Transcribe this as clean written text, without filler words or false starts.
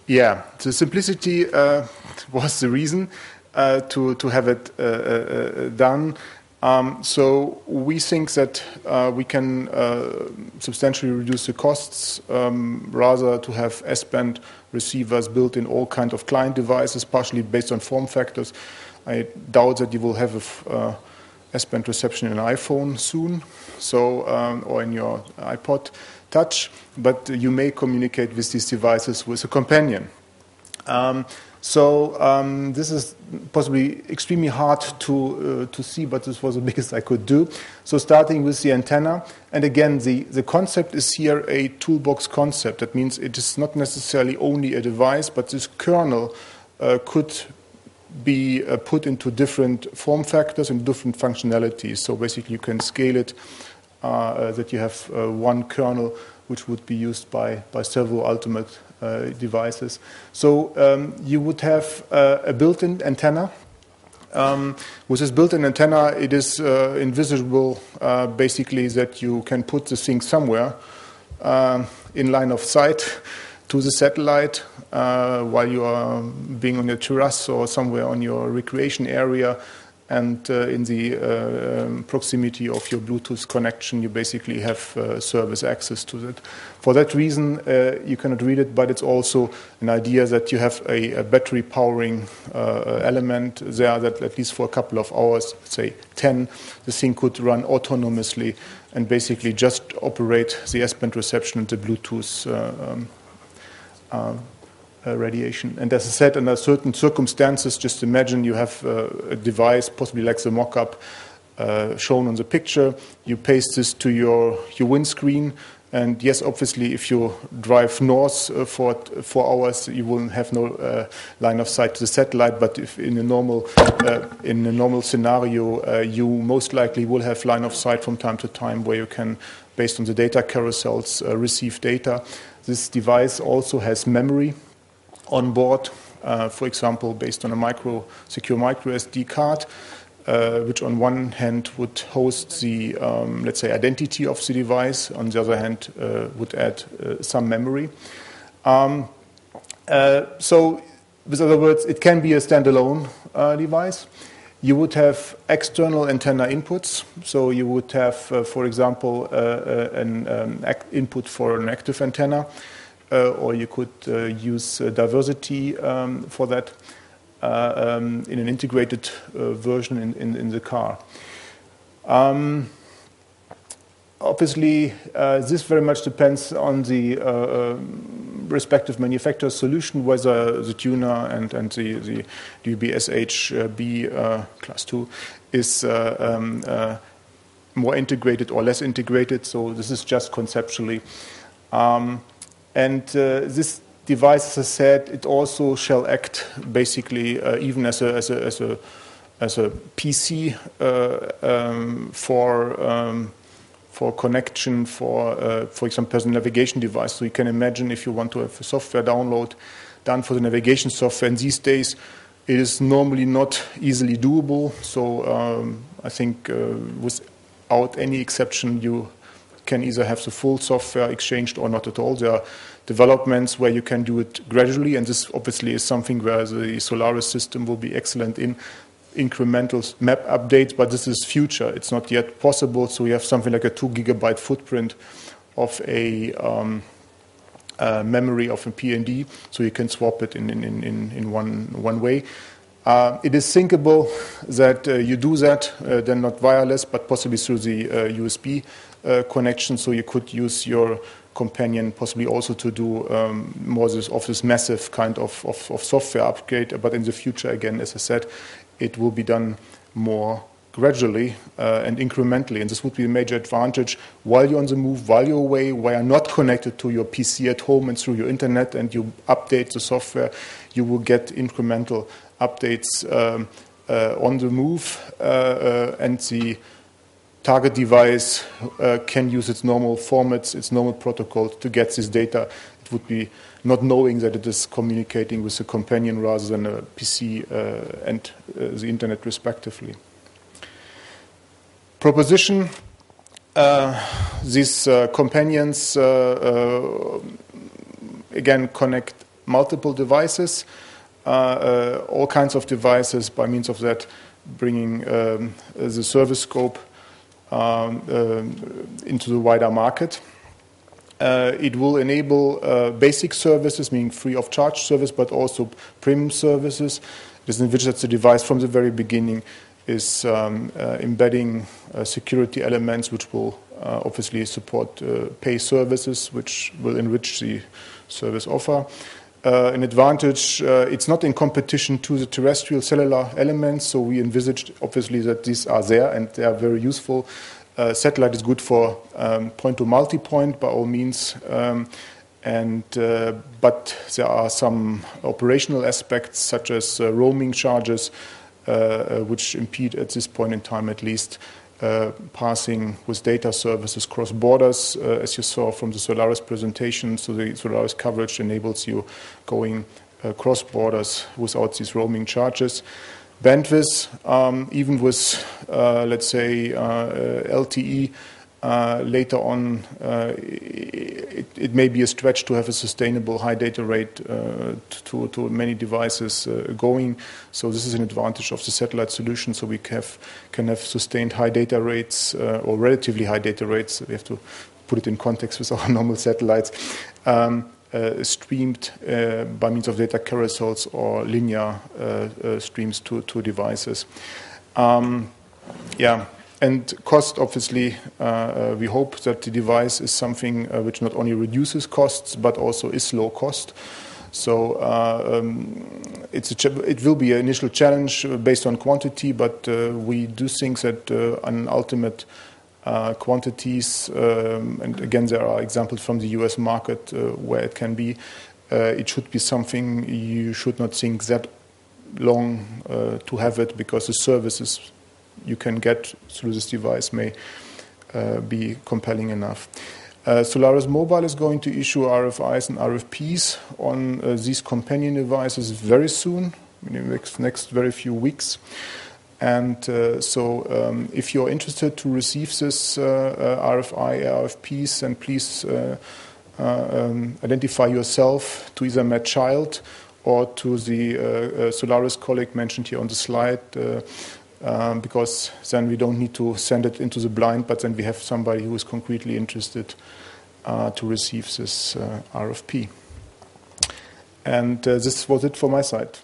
Yeah, the simplicity was the reason to have it done. So we think that we can substantially reduce the costs, rather to have S-band receivers built in all kinds of client devices, partially based on form factors. I doubt that you will have a S-band reception in an iPhone soon, so or in your iPod Touch, but you may communicate with these devices with a companion. This is possibly extremely hard to see, but this was the biggest I could do. So starting with the antenna, and again, the concept is here a toolbox concept. That means it is not necessarily only a device, but this kernel could be put into different form factors and different functionalities. So basically you can scale it that you have one kernel which would be used by several ultimate devices. So you would have a built-in antenna. With this built-in antenna, it is envisageable basically that you can put the thing somewhere in line of sight to the satellite while you are being on your terrace or somewhere on your recreation area, and in the proximity of your Bluetooth connection, you basically have service access to that. For that reason, you cannot read it, but it's also an idea that you have a battery powering element there that at least for a couple of hours, say 10, the thing could run autonomously and basically just operate the S-band reception and the Bluetooth radiation. And as I said, under certain circumstances, just imagine you have a device, possibly like the mock-up shown on the picture. You paste this to your windscreen, and yes, obviously, if you drive north for 4 hours, you will have no line of sight to the satellite. But if in a normal scenario, you most likely will have line of sight from time to time, where you can, based on the data carousels, receive data. This device also has memory on board, for example, based on a secure micro SD card, which on one hand would host the, let's say, identity of the device. On the other hand, would add some memory. So, with other words, it can be a standalone device. You would have external antenna inputs. So you would have, for example, an input for an active antenna. Or you could use diversity for that in an integrated version in the car. Obviously, this very much depends on the respective manufacturer's solution, whether the tuner and the DBSHB class 2 is more integrated or less integrated. So this is just conceptually. And this device, as I said, it also shall act basically even as a PC for connection for example, personal navigation device. So you can imagine if you want to have a software download done for the navigation software. And these days, it is normally not easily doable. So I think without any exception, you can either have the full software exchanged or not at all. There are developments where you can do it gradually, and this obviously is something where the Solaris system will be excellent in incremental map updates, but this is future. It's not yet possible, so we have something like a 2 gigabyte footprint of a memory of a PND, so you can swap it in one way. It is thinkable that you do that, then not wireless, but possibly through the USB connection, so you could use your companion possibly also to do more of this massive kind of software upgrade. But in the future, again, as I said, it will be done more gradually and incrementally. And this would be a major advantage while you're on the move, while you're away, while you're not connected to your PC at home and through your internet, and you update the software, you will get incremental updates on the move, and the target device can use its normal formats, its normal protocol to get this data. It would be not knowing that it is communicating with a companion rather than a PC and the internet respectively. Proposition, These companions again connect multiple devices, all kinds of devices, by means of that bringing the service scope into the wider market. It will enable basic services, meaning free of charge service, but also premium services. It is envisaged that the device from the very beginning is embedding security elements which will obviously support pay services, which will enrich the service offer. An advantage, it's not in competition to the terrestrial cellular elements, so we envisaged obviously that these are there and they are very useful. Satellite is good for point-to-multipoint by all means, but there are some operational aspects such as roaming charges which impede at this point in time at least passing with data services cross borders, as you saw from the Solaris presentation. So the Solaris coverage enables you going cross borders without these roaming charges. Bandwidth, even with, let's say, LTE, later on, it may be a stretch to have a sustainable high data rate to many devices going. So this is an advantage of the satellite solution. So we can have sustained high data rates or relatively high data rates. We have to put it in context with our normal satellites. Streamed by means of data carousels or linear streams to devices. And cost, obviously, we hope that the device is something which not only reduces costs but also is low cost. So it will be an initial challenge based on quantity, but we do think that an ultimate quantities, and again there are examples from the US market where it can be, it should be something you should not think that long to have it, because the services you can get through this device may be compelling enough. Solaris Mobile is going to issue RFIs and RFPs on these companion devices very soon, in the next very few weeks. And so if you're interested to receive this RFI, RFPs, then please identify yourself to either Matt Child or to the Solaris colleague mentioned here on the slide, because then we don't need to send it into the blind, but then we have somebody who is concretely interested to receive this RFP. And this was it for my side.